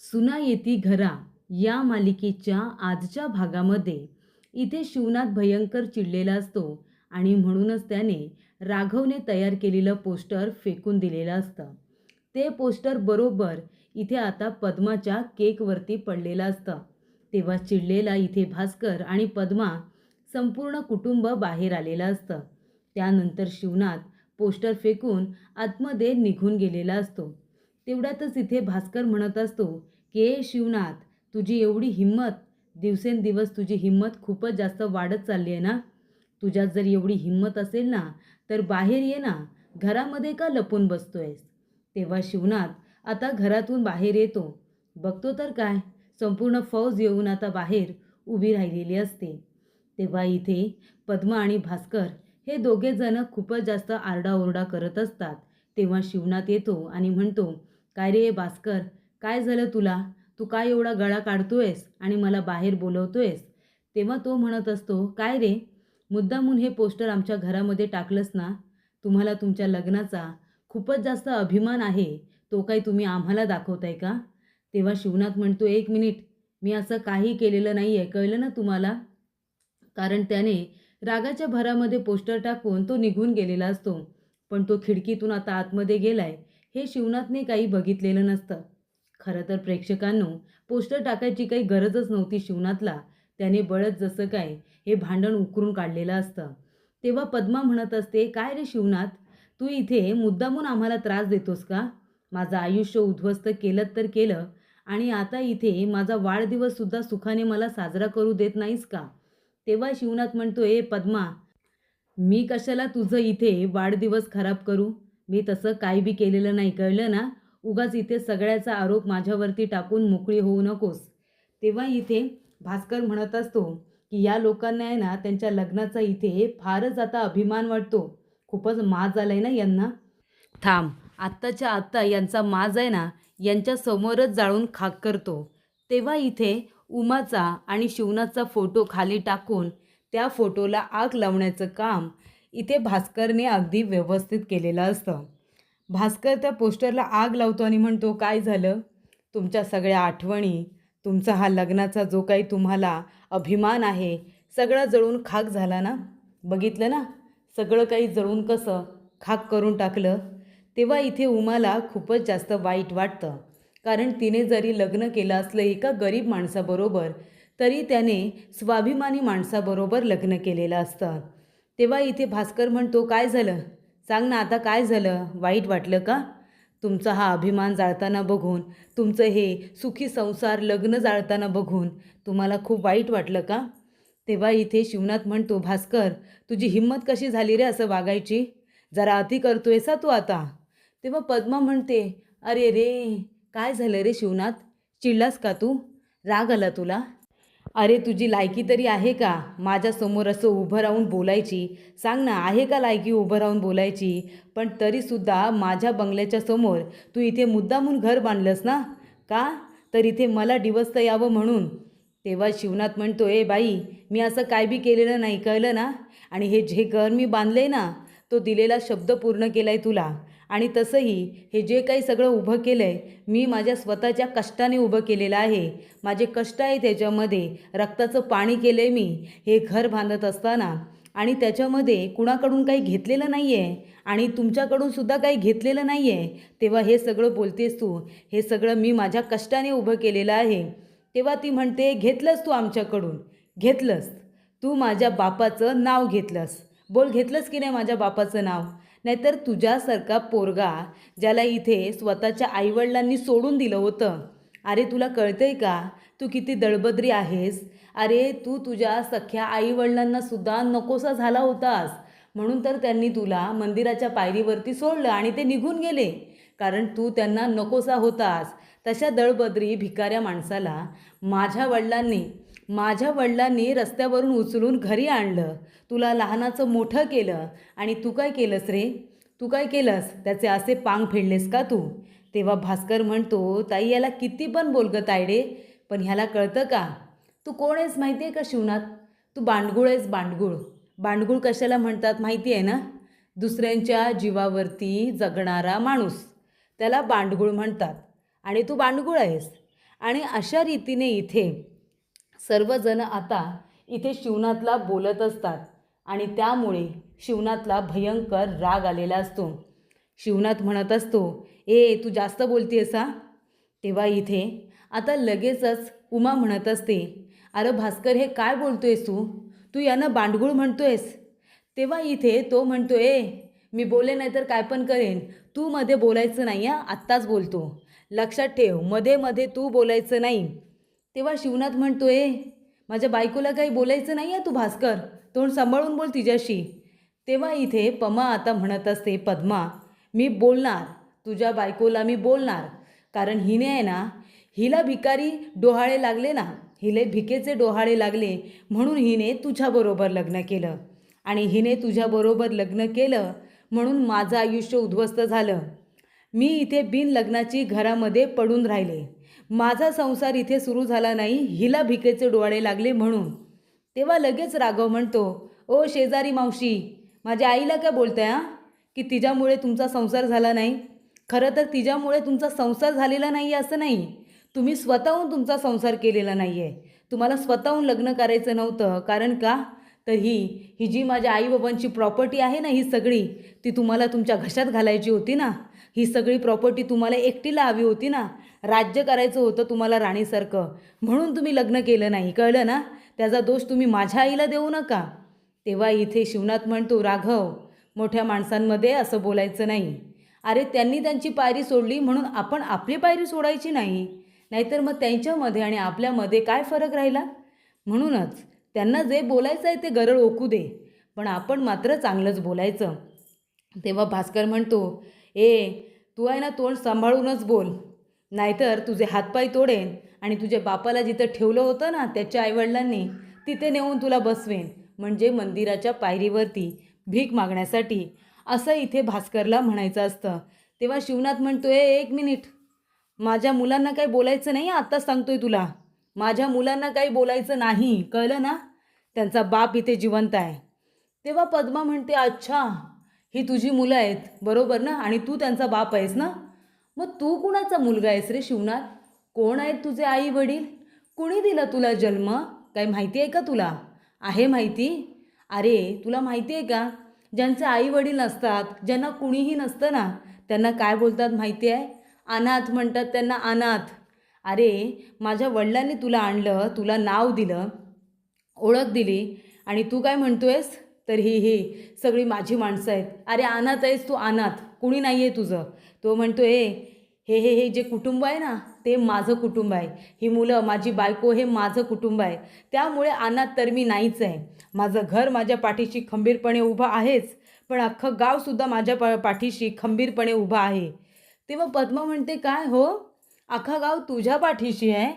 सुना येती घरा या मालिकेच्या आजच्या भागामध्ये इथे शिवनाथ भयंकर चिडलेला असतो आणि म्हणूनच त्याने राघवने तयार केलेलं पोस्टर फेकून दिलेलं असतं. ते पोस्टर बरोबर इथे आता पद्माच्या केकवरती पडलेलं असतं. तेव्हा चिडलेला इथे भास्कर आणि पद्मा संपूर्ण कुटुंब बाहेर आलेलं असतं. त्यानंतर शिवनाथ पोस्टर फेकून आतमध्ये निघून गेलेला असतो. तेवढ्यातच इथे भास्कर म्हणत असतो की शिवनाथ, तुझी एवढी हिंमत, दिवसेंदिवस तुझी हिंमत खूपच जास्त वाढत चालली आहे ना. तुझ्यात जर एवढी हिंमत असेल ना तर बाहेर ये ना, घरामध्ये का लपून बसतोयस? तेव्हा शिवनाथ आता घरातून बाहेर येतो. बघतो तर काय, संपूर्ण फौज येऊन आता बाहेर उभी राहिलेली असते. तेव्हा इथे पद्मा आणि भास्कर हे दोघे जण खूपच जास्त आरडाओरडा करत असतात. तेव्हा शिवनाथ येतो आणि म्हणतो, काय रे भास्कर, काय झालं तुला? तू काय एवढा गळा काढतोयस आणि मला बाहेर बोलवतोयस? तेव्हा तो म्हणत असतो, काय रे, मुद्दामून हे पोस्टर आमच्या घरामध्ये टाकलंस ना? तुम्हाला तुमच्या लग्नाचा खूपच जास्त अभिमान आहे, तो काही तुम्ही आम्हाला दाखवताय का? तेव्हा शिवनाथ म्हणतो, एक मिनिट, मी असं काही केलेलं नाही आहे, कळलं ना तुम्हाला? कारण त्याने रागाच्या भरामध्ये पोस्टर टाकून तो निघून गेलेला असतो. पण तो खिडकीतून आता आतमध्ये गेलाय हे शिवनाथने काही बघितलेलं नसतं. खरं तर प्रेक्षकांनो, पोस्टर टाकायची काही गरजच नव्हती शिवनाथला. त्याने बळच जसं काय हे भांडण उकरून काढलेलं असतं. तेव्हा पद्मा म्हणत असते, काय रे शिवनाथ, तू इथे मुद्दामून आम्हाला त्रास देतोस का? माझं आयुष्य उद्ध्वस्त केलं तर केलं, आणि आता इथे माझा वाढदिवससुद्धा सुखाने मला साजरा करू देत नाहीस का? तेव्हा शिवनाथ म्हणतो, ए पद्मा, मी कशाला तुझं इथे वाढदिवस खराब करू? मी तसं काही बी केलेलं नाही, कळलं ना? उगाच इथे सगळ्याचा आरोप माझ्यावरती टाकून मोकळी होऊ नकोस. तेव्हा इथे भास्कर म्हणत असतो की या लोकांना आहे ना त्यांच्या लग्नाचा इथे फारच आता अभिमान वाटतो. खूपच माज आलाय ना यांना. थांब, आत्ताच्या आत्ता यांचा माज आहे ना यांच्या समोरच जाळून खाक करतो. तेव्हा इथे उमाचा आणि शिवनाथचा फोटो खाली टाकून त्या फोटोला आग लावण्याचं काम इथे भास्करने अगदी व्यवस्थित केलेलं असतं. भास्कर त्या पोस्टरला आग लावतो आणि म्हणतो, काय झालं? तुमच्या सगळ्या आठवणी, तुमचा हा लग्नाचा जो काही तुम्हाला अभिमान आहे, सगळं जळून खाक झाला ना? बघितलं ना, सगळं काही जळून कसं खाक करून टाकलं. तेव्हा इथे उमाला खूपच जास्त वाईट वाटतं. कारण तिने जरी लग्न केलं असलं एका गरीब माणसाबरोबर, तरी त्याने स्वाभिमानी माणसाबरोबर लग्न केलेलं असतं. तेव्हा इथे भास्कर म्हणतो, काय झालं? सांग ना आता, काय झालं? वाईट वाटलं का? तुमचा हा अभिमान जाळताना बघून, तुमचं हे सुखी संसार लग्न जाळताना बघून तुम्हाला खूप वाईट वाटलं का? तेव्हा इथे शिवनाथ म्हणतो, भास्कर, तुझी हिंमत कशी झाली रे असं वागायची? जरा अति करतोयसा तू आता. तेव्हा पद्मा म्हणते, अरे रे, काय झालं रे शिवनाथ? चिडलास का तू? राग आला तुला? अरे तुझी लायकी तरी आहे का माझ्यासमोर असं उभं राहून बोलायची? सांग ना, आहे का लायकी उभं राहून बोलायची? पण तरीसुद्धा माझ्या बंगल्याच्या समोर तू इथे मुद्दामून घर बांधलंस ना? का? तर इथे मला डिवचता यावं म्हणून. तेव्हा शिवनाथ म्हणतो, ए बाई, मी असं काय बी केलेलं नाही, कळलं ना? आणि हे जे घर मी बांधले ना, तो दिलेला शब्द पूर्ण केला आहे तुला. आणि तसंही हे जे काही सगळं उभं केलं आहे, मी माझ्या स्वतःच्या कष्टाने उभं केलेलं आहे. माझे कष्ट आहे त्याच्यामध्ये, रक्ताचं पाणी केलं आहे मी हे घर बांधत असताना. आणि त्याच्यामध्ये कुणाकडून काही घेतलेलं नाही आहे आणि तुमच्याकडून सुद्धा काही घेतलेलं नाही आहे. तेव्हा हे सगळं बोलतेस तू, हे सगळं मी माझ्या कष्टाने उभं केलेलं आहे. तेव्हा ती म्हणते, घेतलंस तू आमच्याकडून, घेतलंस. तू माझ्या बापाचं नाव घेतलंस. बोल, घेतलंस की नाही माझ्या बापाचं नाव? नाहीतर तुझ्यासारखा पोरगा, ज्याला इथे स्वतःच्या आईवडिलांनी सोडून दिलं होतं. अरे तुला कळतंय का तू किती दळबद्री आहेस? अरे तू तुझ्या सख्या आईवडिलांनासुद्धा नकोसा झाला होतास. म्हणून तर त्यांनी तुला मंदिराच्या पायरीवरती सोडलं आणि ते निघून गेले. कारण तू त्यांना नकोसा होतास. तशा दळबद्री भिकाऱ्या माणसाला माझ्या वडिलांनी रस्त्यावरून उचलून घरी आणलं. तुला लहानाचं मोठं केलं. आणि तू काय केलंस रे? तू काय केलंस? त्याचे असे पांग फेडलेस का तू? तेव्हा भास्कर म्हणतो, ताई याला किती पण बोलगं तायडे, पण ह्याला कळतं का? तू कोण आहेस माहिती आहे का शिवनाथ? तू बांडगुळ आहेस, बांडगुळ. बांडगुळ कशाला म्हणतात माहिती आहे ना? दुसऱ्यांच्या जीवावरती जगणारा माणूस, त्याला बांडगुळ म्हणतात. आणि तू बांडगुळ आहेस. आणि अशा रीतीने इथे सर्वजण आता इथे शिवनाथला बोलत असतात आणि त्यामुळे शिवनाथला भयंकर राग आलेला असतो. शिवनाथ म्हणत असतो, ए तू जास्त बोलतेस हा. तेव्हा इथे आता लगेचच उमा म्हणत असते, अरे भास्कर हे काय बोलतोयस तू, तू यांना बांडगुळ म्हणतोयस. तेव्हा इथे तो म्हणतो, मी बोले नाही तर काय पण करेन, तू मध्ये बोलायचं नाही हा, आत्ताच बोलतो, लक्षात ठेव, मध्ये मध्ये तू बोलायचं नाही. तेव्हा शिवनाथ म्हणतो, माझ्या बायकोला काही बोलायचं नाही आहे, तू भास्कर तोंड सांभाळून बोल तिच्याशी. तेव्हा इथे पमा आता म्हणत असते, पद्मा मी बोलणार, तुझ्या बायकोला मी बोलणार, कारण हिने आहे ना, हिला भिकारी डोहाळे लागले ना, हिले भिकेचे डोहाळे लागले म्हणून हिने तुझ्याबरोबर लग्न केलं आणि हिने तुझ्याबरोबर लग्न केलं म्हणून माझं आयुष्य उद्ध्वस्त झालं. मी इथे बिन लग्नाची घरामध्ये पडून राहिले, माझा संसार इथे सुरू झाला नाही, हिला भिकेचे डोहाळे लागले म्हणून. तेव्हा लगेच राघव म्हणतो, ओ शेजारी मावशी, माझ्या आईला काय बोलताय हां, की तिच्यामुळे तुमचा संसार झाला नाही. खरं तर तिच्यामुळे तुमचा संसार झालेला नाही असं नाही, तुम्ही स्वतःहून तुमचा संसार केलेला नाही आहे. तुम्हाला स्वतःहून लग्न करायचं नव्हतं, कारण का तर ही जी माझ्या आईबाबांची प्रॉपर्टी आहे ना, ही सगळी ती तुम्हाला तुमच्या घशात घालायची होती ना. ही सगळी प्रॉपर्टी तुम्हाला एकटीला हवी होती ना, राज्य करायचं होतं तुम्हाला राणीसारखं, म्हणून तुम्ही लग्न केलं नाही, कळलं ना. त्याचा दोष तुम्ही माझ्या आईला देऊ नका. तेव्हा इथे शिवनाथ म्हणतो, राघव मोठ्या माणसांमध्ये असं बोलायचं नाही. अरे त्यांनी त्यांची पायरी सोडली म्हणून आपण आपली पायरी सोडायची नाही, नाहीतर मग त्यांच्यामध्ये आणि आपल्यामध्ये काय फरक राहिला. म्हणूनच त्यांना जे बोलायचं आहे ते गरळ ओकू दे, पण आपण मात्र चांगलंच बोलायचं. तेव्हा भास्कर म्हणतो, तू आहे ना तोंड सांभाळूनच बोल, नाहीतर तुझे हातपाय तोडेन आणि तुझ्या बापाला जिथं ठेवलं होतं ना त्याच्या आईवडिलांनी, तिथे नेऊन तुला बसवेन, म्हणजे मंदिराच्या पायरीवरती भीक मागण्यासाठी, असं इथे भास्करला म्हणायचं असतं. तेव्हा शिवनाथ म्हणतो, एक मिनिट, माझ्या मुलांना काही बोलायचं नाही, आत्ताच सांगतोय तुला, माझ्या मुलांना काही बोलायचं नाही, कळलं ना. त्यांचा बाप इथे जिवंत आहे. तेव्हा पद्मा म्हणते, अच्छा ही तुझी मुलं आहेत बरोबर ना, आणि तू त्यांचा बाप आहेस ना. मग तू कुणाचा मुलगा आहेस रे शिवनाथ, कोण आहेत तुझे आई वडील, कुणी दिला तुला जन्म, काही माहिती आहे का तुला. आहे माहिती. अरे तुला माहिती आहे का, ज्यांचे आई वडील नसतात, ज्यांना कुणीही नसतं ना, त्यांना काय बोलतात माहिती आहे, अनाथ म्हणतात त्यांना, अनाथ. अरे माझ्या वडिलांनी तुला आणलं, तुला नाव दिलं, ओळख दिली, आणि तू काय म्हणतोयस, तर ही सगळी माझी माणसं आहेत. अरे अनाथ आहेस तू, अनाथ, कुणी नाही आहे तुझं. तो म्हणतो, हे जे कुटुंब आहे ना ते माझं कुटुंब आहे, ही मुलं माझी बायको हे माझं कुटुंब आहे, त्यामुळे अनाथ तर मी नाहीच आहे. माझं घर माझ्या पाठीशी खंबीरपणे उभं आहेच, पण अख्खं गावसुद्धा माझ्या पाठीशी खंबीरपणे उभं आहे. तेव्हा पद्मा म्हणते, काय हो, अख्खा गाव तुझ्या पाठीशी आहे.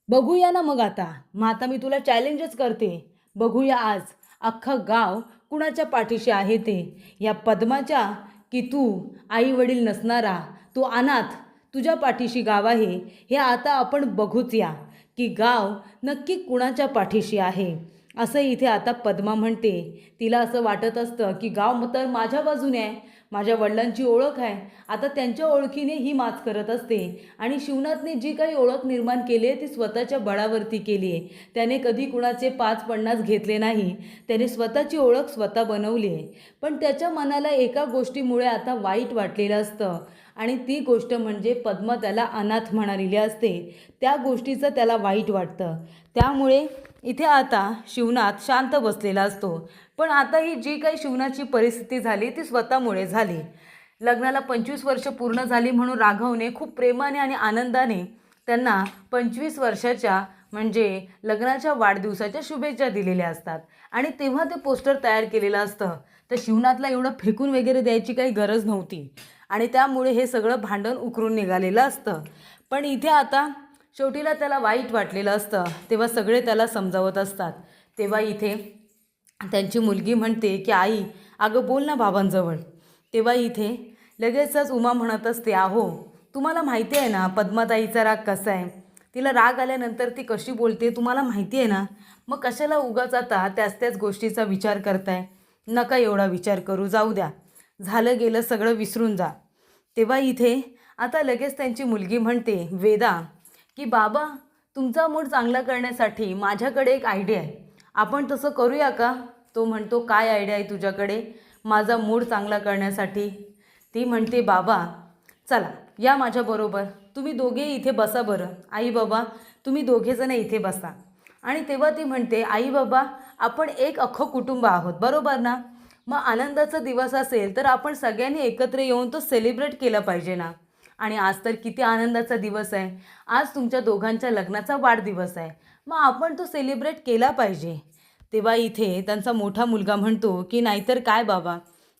बघूया ना मग आता मी तुला चॅलेंजच करते, बघूया आज अख्खं गाव कुणाच्या पाठीशी आहे ते, या पद्माच्या की तू आई वडील नसणारा, तू अनाथ, तुझ्या पाठीशी गाव आहे. हे आता आपण बघूच या की गाव नक्की कुणाच्या पाठीशी आहे. असं इथे आता पद्मा म्हणते. तिला असं वाटत असतं की गाव तर माझ्या बाजूने आहे, माझ्या वडिलांची ओळख आहे, आता त्यांच्या ओळखीने ही माच करत असते. आणि शिवनाथने जी काही ओळख निर्माण केली आहे ती स्वतःच्या बळावरती केली आहे. त्याने कधी कुणाचे 5-50 घेतले नाही, त्याने स्वतःची ओळख स्वतः बनवली आहे. पण त्याच्या मनाला एका गोष्टीमुळे आता वाईट वाटलेलं असतं, आणि ती गोष्ट म्हणजे पद्मा त्याला अनाथ म्हणालेली असते, त्या गोष्टीचं त्याला वाईट वाटतं. त्यामुळे इथे आता शिवनाथ शांत बसलेला असतो. पण आता ही जी काही शिवनाची परिस्थिती झाली ती स्वतःमुळे झाली. लग्नाला 25 वर्ष पूर्ण झाली म्हणून राघवने खूप प्रेमाने आणि आनंदाने त्यांना 25 वर्षाच्या म्हणजे लग्नाच्या वाढदिवसाच्या शुभेच्छा दिलेल्या असतात, आणि तेव्हा ते पोस्टर तयार केलेलं असतं. तर शिवनाथला एवढं फेकून वगैरे द्यायची काही गरज नव्हती, आणि त्यामुळे हे सगळं भांडण उकरून निघालेलं असतं. पण इथे आता शेवटीला त्याला वाईट वाटलेलं असतं, तेव्हा सगळे त्याला समजावत असतात. तेव्हा इथे त्यांची मुलगी म्हणते की आई अगं बोल ना बाबांजवळ. तेव्हा इथे लगेचच उमा म्हणत असते, आहो तुम्हाला माहिती आहे ना पद्माताईचा राग कसा आहे, तिला राग आल्यानंतर ती कशी बोलते तुम्हाला माहिती आहे ना, मग कशाला उगाच आता त्याच गोष्टीचा विचार करताय, नका एवढा विचार करू, जाऊ द्या, झालं गेलं सगळं विसरून जा. तेव्हा इथे आता लगेच त्यांची मुलगी म्हणते, वेदा की बाबा तुमचा मूड चांगला करण्यासाठी माझ्याकडे एक आयडिया आहे, आपण तसं करूया का? तो म्हणतो काय आयडिया आहे तुझ्याकडे माझा मूड चांगला करण्यासाठी? ती म्हणते बाबा चला या माझ्याबरोबर, तुम्ही दोघे इथे बसा बरं, आई बाबा तुम्ही दोघेजण इथे बसा. आणि तेव्हा ती म्हणते आई बाबा आपण एक अख्खं कुटुंब आहोत बरोबर ना, मग आनंदाचा दिवस असेल तर आपण सगळ्यांनी एकत्र येऊन तो सेलिब्रेट केला पाहिजे ना. आणि आज तर किती आनंदाचा दिवस आहे, आज तुमच्या दोघांच्या लग्नाचा वाढदिवस आहे, मग आपण तो सेलिब्रेट केला पाहिजे. तेव्हा इथे त्यांचा मोठा मुलगा म्हणतो की नाहीतर काय बाबा,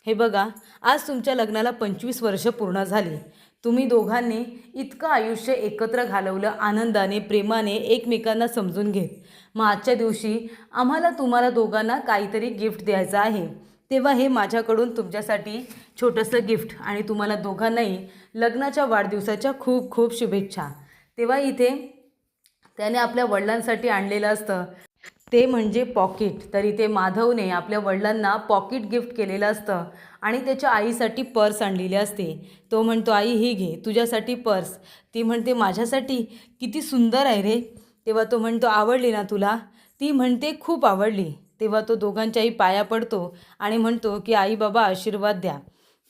हे बघा आज तुमच्या लग्नाला 25 वर्ष पूर्ण झाली, तुम्ही दोघांनी इतकं आयुष्य एकत्र घालवलं, आनंदाने प्रेमाने एकमेकांना समजून घेत. मग आजच्या दिवशी आम्हाला तुम्हाला दोघांना काहीतरी गिफ्ट द्यायचं आहे, तेव्हा हे माझ्याकडून तुमच्यासाठी छोटंसं गिफ्ट आणि तुम्हाला दोघांनाही लग्नाच्या वाढदिवसाच्या खूप खूप शुभेच्छा. तेव्हा इथे त्याने आपल्या वडिलांसाठी आणलेलं असतं ते म्हणजे पॉकेट. तर इथे माधवने आपल्या वडिलांना पॉकेट गिफ्ट केलेलं असतं आणि त्याच्या आईसाठी पर्स आणलेली असते. तो म्हणतो आई ही घे तुझ्यासाठी पर्स. ती म्हणते माझ्यासाठी, किती सुंदर आहे रे. तेव्हा तो म्हणतो आवडली ना तुला? ती म्हणते खूप आवडली. तेव्हा तो दोघांच्याही पाया पडतो आणि म्हणतो की आई बाबा आशीर्वाद द्या.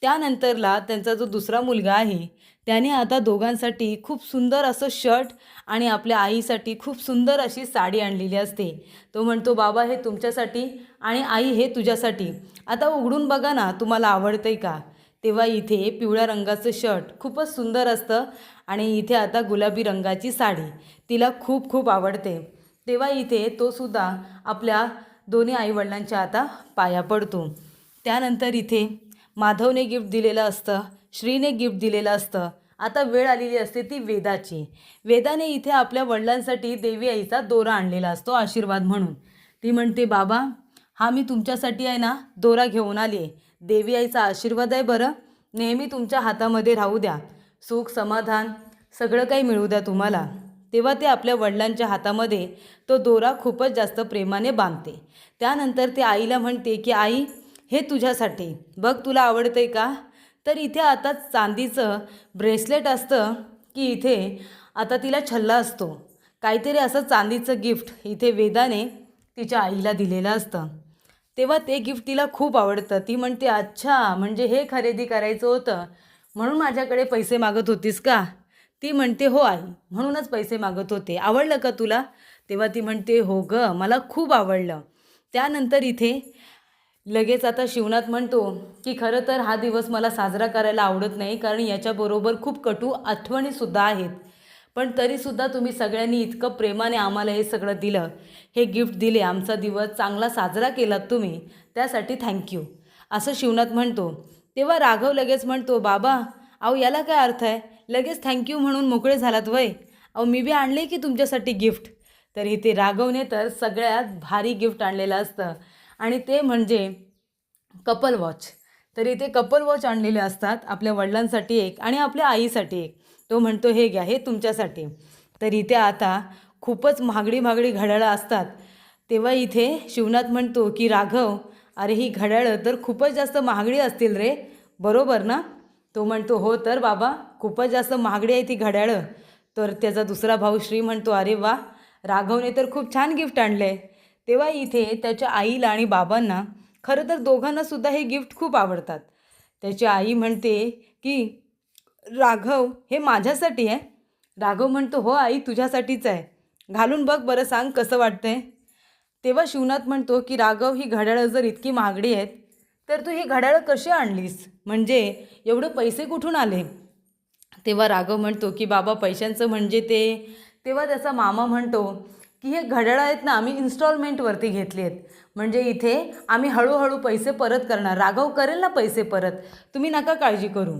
त्यानंतरला त्यांचा जो दुसरा मुलगा आहे त्याने आता दोघांसाठी खूप सुंदर असं शर्ट आणि आपल्या आईसाठी खूप सुंदर अशी साडी आणलेली असते. तो म्हणतो बाबा हे तुमच्यासाठी आणि आई हे तुझ्यासाठी, आता उघडून बघा ना तुम्हाला आवडतंय का? तेव्हा इथे पिवळ्या रंगाचं शर्ट खूपच सुंदर असतं आणि इथे आता गुलाबी रंगाची साडी तिला खूप खूप आवडते. तेव्हा इथे तो सुद्धा आपल्या दोन्ही आईवडिलांच्या आता पाया पडतो. त्यानंतर इथे माधवने गिफ्ट दिलेलं असतं, श्रीने गिफ्ट दिलेलं असतं. आता वेळ आलेली असते ती वेदाची. वेदाने इथे आपल्या वडिलांसाठी देवी आईचा दोरा आणलेला असतो आशीर्वाद म्हणून. ती म्हणते बाबा हा मी तुमच्यासाठी आहे ना दोरा घेऊन आली आहे, देवी आईचा आशीर्वाद आहे बरं, नेहमी तुमच्या हातामध्ये राहू द्या, सुख समाधान सगळं काही मिळू द्या तुम्हाला. तेव्हा ते आपल्या वडिलांच्या हातामध्ये तो दोरा खूपच जास्त प्रेमाने बांधते. त्यानंतर ते आईला म्हणते की आई हे तुझ्यासाठी, बघ तुला आवडतंय का? तर इथे आता चांदीचं ब्रेसलेट असतं की इथे आता तिला छल्ला असतो, काहीतरी असं चांदीचं गिफ्ट इथे वेदाने तिच्या आईला दिलेलं असतं. तेव्हा ते गिफ्ट तिला खूप आवडतं. ती म्हणते अच्छा म्हणजे हे खरेदी करायचं होतं म्हणून माझ्याकडे पैसे मागत होतीस का? ती म्हणते हो आई म्हणूनच पैसे मागत होते, आवडलं का तुला? तेव्हा ती म्हणते हो ग मला खूप आवडलं. त्यानंतर इथे लगेच आता शिवनाथ म्हणतो की खरं तर हा दिवस मला साजरा करायला आवडत नाही, कारण याच्याबरोबर खूप कटू आठवणीसुद्धा आहेत, पण तरीसुद्धा तुम्ही सगळ्यांनी इतकं प्रेमाने आम्हाला हे सगळं दिलं, हे गिफ्ट दिले, आमचा दिवस चांगला साजरा केलात तुम्ही, त्यासाठी थँक्यू असं शिवनाथ म्हणतो. तेव्हा राघव लगेच म्हणतो बाबा अहो याला काय अर्थ आहे, लगेच थँक्यू म्हणून मोकळे झालात वय, अहो मी बी आणले की तुमच्यासाठी गिफ्ट. तर इथे राघवने तर सगळ्यात भारी गिफ्ट आणलेलं असतं आणि ते म्हणजे कपल वॉच. तर इथे कपल वॉच आणलेले असतात आपल्या वडिलांसाठी एक आणि आपल्या आईसाठी एक. तो म्हणतो हे घ्या हे तुमच्यासाठी. तर इथे आता खूपच महागडी महागडी घड्याळं असतात. तेव्हा इथे शिवनाथ म्हणतो की राघव अरे ही घड्याळं तर खूपच जास्त महागडी असतील रे, बरोबर ना? तो म्हणतो हो तर बाबा खूपच जास्त महागडी आहे ती घड्याळं. तर त्याचा दुसरा भाऊ श्री म्हणतो अरे वा राघवने तर खूप छान गिफ्ट आणलं आहे. तेव्हा इथे त्याच्या आईला आणि बाबांना खरं तर दोघांनासुद्धा हे गिफ्ट खूप आवडतात. त्याची आई म्हणते की राघव हे माझ्यासाठी आहे. राघव म्हणतो हो आई तुझ्यासाठीच आहे, घालून बघ बरं सांग कसं वाटतंय. तेव्हा शिवनाथ म्हणतो की राघव ही घड्याळं जर इतकी महागडी आहेत तर तू ही घड्याळं कशी आणलीस, म्हणजे एवढे पैसे कुठून आले? तेव्हा राघव म्हणतो की बाबा पैशांचं म्हणजे ते. तेव्हा त्याचा मामा म्हणतो की हे घड्याळं आहेत ना आम्ही इन्स्टॉलमेंटवरती घेतली आहेत, म्हणजे इथे आम्ही हळूहळू पैसे परत करणार, राघव करेल ना पैसे परत, तुम्ही नका काळजी करू.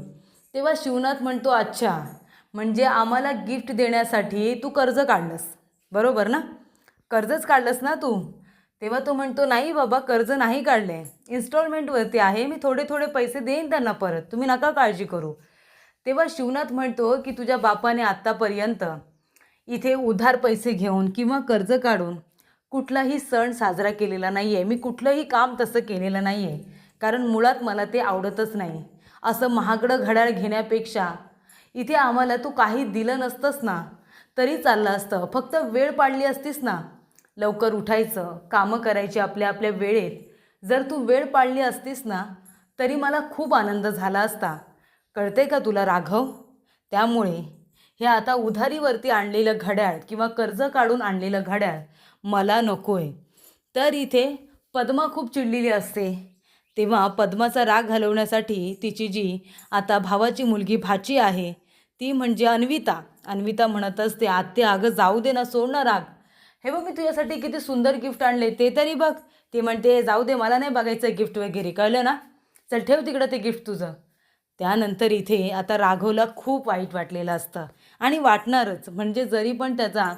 तेव्हा शिवनाथ म्हणतो अच्छा म्हणजे आम्हाला गिफ्ट देण्यासाठी तू कर्ज काढलंस, बरोबर ना? कर्जच काढलंस ना तू? तेव्हा तो म्हणतो नाही बाबा कर्ज नाही काढले, इन्स्टॉलमेंटवरती आहे, मी थोडे थोडे पैसे देईन त्यांना परत, तुम्ही नका काळजी करू. तेव्हा शिवनाथ म्हणतो की तुझ्या बापाने आत्तापर्यंत इथे उधार पैसे घेऊन किंवा कर्ज काढून कुठलाही सण साजरा केलेला नाही आहे, मी कुठलंही काम तसं केलेलं नाही आहे, कारण मुळात मला ते आवडतच नाही. असं महागडं घड्याळ घेण्यापेक्षा इथे आम्हाला तू काही दिलं नसतंस ना, तरी चाललं असतं. फक्त वेळ पाळली असतीस ना, लवकर उठायचं, कामं करायची आपल्या आपल्या वेळेत. जर तू वेळ पाळली असतीस ना, तरी मला खूप आनंद झाला असता. कळते का तुला राघव? त्यामुळे हे आता उधारीवरती आणलेलं घड्याळ किंवा कर्ज काढून आणलेलं घड्याळ मला नको आहे. तर इथे पद्मा खूप चिडलेली असते. तेव्हा पद्माचा राग घालवण्यासाठी तिची जी आता भावाची मुलगी भाची आहे, ती म्हणजे अन्विता. अन्विता म्हणत असते, आत्या अगं जाऊ दे ना, सोड ना राग. हे बघ मी तुझ्यासाठी किती सुंदर गिफ्ट आणले ते तरी बघ. ती म्हणते जाऊ दे, मला नाही बघायचं गिफ्ट वगैरे, कळलं ना? चल ठेव तिकडं ते गिफ्ट तुझं. त्यानंतर इथे आता राघवला खूप वाईट वाटलेलं असतं आणि वाटणारच. म्हणजे जरी पण त्याचा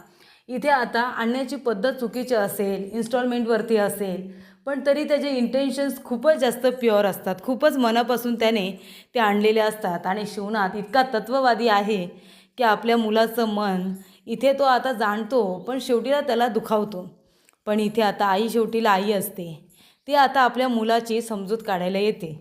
इथे आता आणण्याची पद्धत चुकीची असेल, इन्स्टॉलमेंटवरती असेल, पण तरी त्याचे इंटेन्शन्स खूपच जास्त प्युअर असतात. खूपच मनापासून त्याने ते आणलेले असतात. आणि शिवनाथ इतका तत्त्ववादी आहे की आपल्या मुलाचं मन इथे तो आता जाणतो, पण शेवटीला त्याला दुखावतो. पण इथे आता आई शेवटीला आई असते. ती आता आपल्या मुलाची समजूत काढायला येते.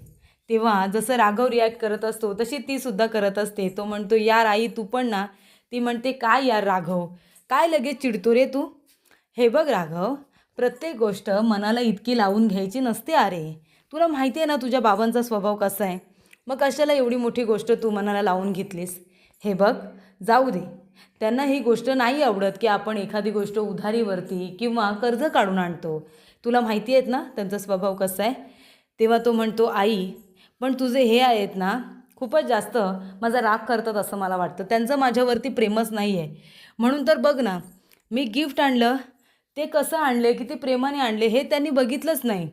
तेव्हा जसं राघव रिॲक्ट करत असतो तशी तीसुद्धा करत असते. तो म्हणतो, यार आई तू पण ना. ती म्हणते, काय यार राघव, काय लगेच चिडतो रे तू? हे बघ राघव, प्रत्येक गोष्ट मनाला इतकी लावून घ्यायची नसते अरे. तुला माहिती आहे ना तुझ्या बाबांचा स्वभाव कसा आहे. मग कशाला एवढी मोठी गोष्ट तू मनाला लावून घेतलीस? हे बघ, जाऊ दे. त्यांना ही गोष्ट नाही आवडत की आपण एखादी गोष्ट उधारीवरती किंवा कर्ज काढून आणतो. तुला माहिती आहेत ना त्यांचा स्वभाव कसा आहे. तेव्हा तो म्हणतो, आई पण तुझे हे आहेत ना, खूपच जास्त माझा राग करतात असं मला वाटतं. त्यांचं माझ्यावरती प्रेमच नाही आहे. म्हणून तर बघ ना, मी गिफ्ट आणलं, ते कसं आणले, किती प्रेमाने आणले हे त्यांनी बघितलंच नाही.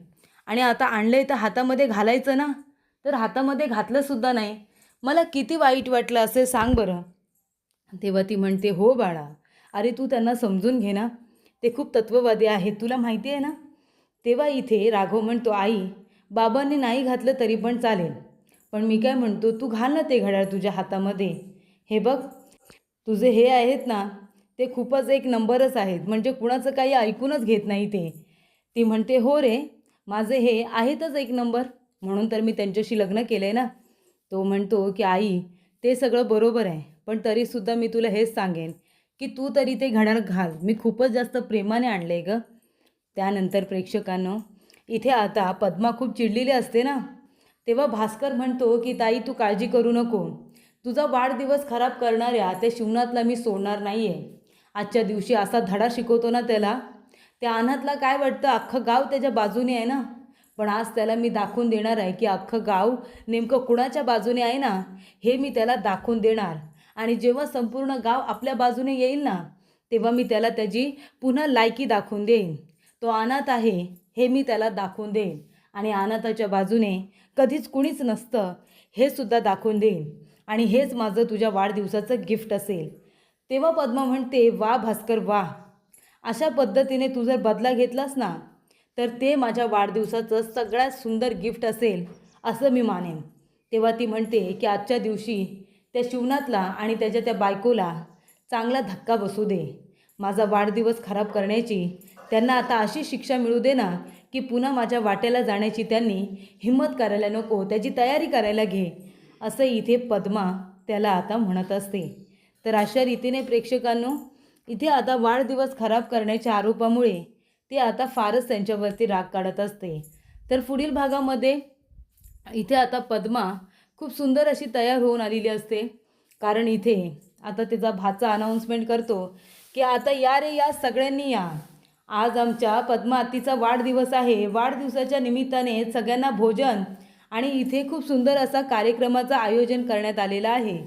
आणि आता आणले तर हातामध्ये घालायचं ना, तर हातामध्ये घातलंसुद्धा नाही. मला किती वाईट वाटलं असेल सांग बरं. तेव्हा ती म्हणते, हो बाळा, अरे तू त्यांना समजून घे ना, ते खूप तत्त्ववादी आहेत, तुला माहिती आहे ना. तेव्हा इथे राघव म्हणतो, आई बाबांनी नाही घातलं तरी पण चालेल, पण मी काय म्हणतो, तू घाल ना ते घड्याळ तुझ्या हातामध्ये. हे बघ, तुझे हे आहेत ना, ते खूपच एक नंबरच आहेत. म्हणजे कुणाचं काही ऐकूनच घेत नाही ते. ती म्हणते, हो रे, माझे हे आहेतच एक नंबर, म्हणून तर मी त्यांच्याशी लग्न केलं आहे ना. तो म्हणतो की आई ते सगळं बरोबर आहे, पण तरीसुद्धा मी तुला हेच सांगेन की तू तरी ते घड्याळ घाल. मी खूपच जास्त प्रेमाने आणलं आहे गं. त्यानंतर प्रेक्षकांनो, इथे आता पद्मा खूप चिडलेली असते ना. तेव्हा भास्कर म्हणतो की ताई तू काळजी करू नको. तुझा वाढदिवस खराब करणाऱ्या त्या शिवनाथला मी सोडणार नाही आहे. आजच्या दिवशी असा धडा शिकवतो ना त्याला, त्या अनाथला काय वाटतं अख्खं गाव त्याच्या बाजूने आहे ना. पण आज त्याला मी दाखवून देणार आहे की अख्खं गाव नेमकं कुणाच्या बाजूने आहे ना, हे मी त्याला दाखवून देणार. आणि जेव्हा संपूर्ण गाव आपल्या बाजूने येईल ना, तेव्हा मी त्याला त्याची पुन्हा लायकी दाखवून देईन. तो अनाथ आहे हे मी त्याला दाखवून देईन. आणि अनाथाच्या बाजूने कधीच कुणीच नसतं हे सुद्धा दाखवून देईन. आणि हेच माझं तुझ्या वाढदिवसाचं गिफ्ट असेल. तेव्हा पद्मा म्हणते, वा भास्कर वा, अशा पद्धतीने तू जर बदला घेतलास ना, तर ते माझ्या वाढदिवसाचं सगळ्यात सुंदर गिफ्ट असेल असं मी मानेन. तेव्हा ती म्हणते की आजच्या दिवशी त्या शिवनाथला आणि त्याच्या त्या बायकोला चांगला धक्का बसू दे. माझा वाढदिवस खराब करण्याची त्यांना आता अशी शिक्षा मिळू दे ना की पुन्हा माझ्या वाट्याला जाण्याची त्यांनी हिंमत करायला नको, त्याची तयारी करायला घे, असं इथे पद्मा त्याला आता म्हणत असते. तर अशा रीतीने प्रेक्षकांनो, इथे आता वाढदिवस खराब करण्याच्या आरोपामुळे ती आता फारच त्यांच्यावरती राग काढत असते. तर पुढील भागामध्ये इथे आता पद्मा खूप सुंदर अशी तयार होऊन आलेली असते. कारण इथे आता तिचा भाचा अनाऊन्समेंट करतो की आता या रे या, सगळ्यांनी या, आज आमच्या पद्मा आत्तीचा वाढदिवस आहे. वाढदिवसाच्या निमित्ताने सगळ्यांना भोजन आणि इथे खूप सुंदर असा कार्यक्रमाचं आयोजन करण्यात आलेलं आहे.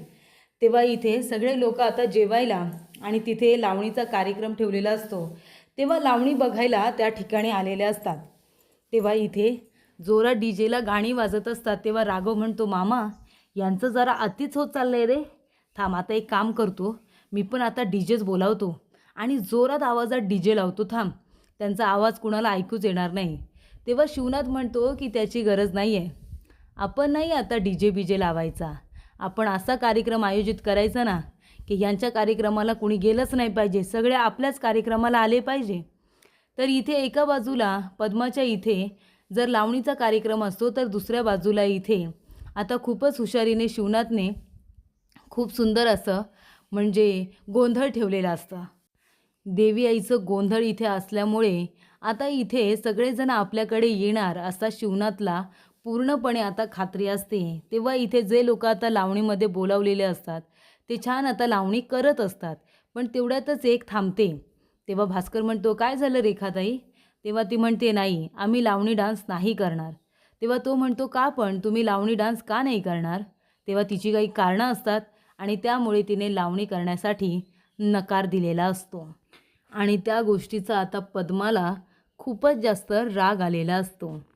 तेव्हा इथे सगळे लोक आता जेवायला आणि तिथे लावणीचा कार्यक्रम ठेवलेला असतो. तेव्हा लावणी बघायला त्या ठिकाणी आलेले असतात. तेव्हा इथे जोरात डीजेला गाणी वाजत असतात. तेव्हा राघव म्हणतो, मामा यांचं जरा अतिच होत चाललं आहे रे. थांब, आता एक काम करतो, मी पण आता डीजेच बोलावतो आणि जोरात आवाजात डीजे लावतो. थांब, त्यांचा आवाज कुणाला ऐकूच येणार नाही. तेव्हा शिवनाथ म्हणतो की त्याची गरज नाही आहे. आपण नाही आता डीजे बीजे लावायचा. आपण असा कार्यक्रम आयोजित करायचा ना की यांच्या कार्यक्रमाला कुणी गेलंच नाही पाहिजे, सगळे आपल्याच कार्यक्रमाला आले पाहिजे. तर इथे एका बाजूला पद्माच्या इथे जर लावणीचा कार्यक्रम असतो, तर दुसऱ्या बाजूला इथे आता खूपच हुशारीने शिवनाथने खूप सुंदर असं म्हणजे गोंधळ ठेवलेलं असतं. देवी आईचं गोंधळ इथे असल्यामुळे आता इथे सगळेजण आपल्याकडे येणार असा शिवनाथला पूर्णपणे आता खात्री असते. तेव्हा इथे जे लोक आता लावणीमध्ये बोलावलेले असतात ते छान आता लावणी करत असतात. पण तेवढ्यातच एक थांबते. तेव्हा भास्कर म्हणतो, "काय झालं रेखाताई?" तेव्हा ती म्हणते, "नाही, आम्ही लावणी डान्स नाही करणार." तेव्हा तो म्हणतो, "का पण? तुम्ही लावणी डान्स का नाही करणार?" तेव्हा तिची काही कारणं असतात आणि त्यामुळे तिने लावणी करण्यासाठी नकार दिलेला असतो. आणि त्या गोष्टीचा आता पद्माला खूपच जास्त राग आलेला असतो.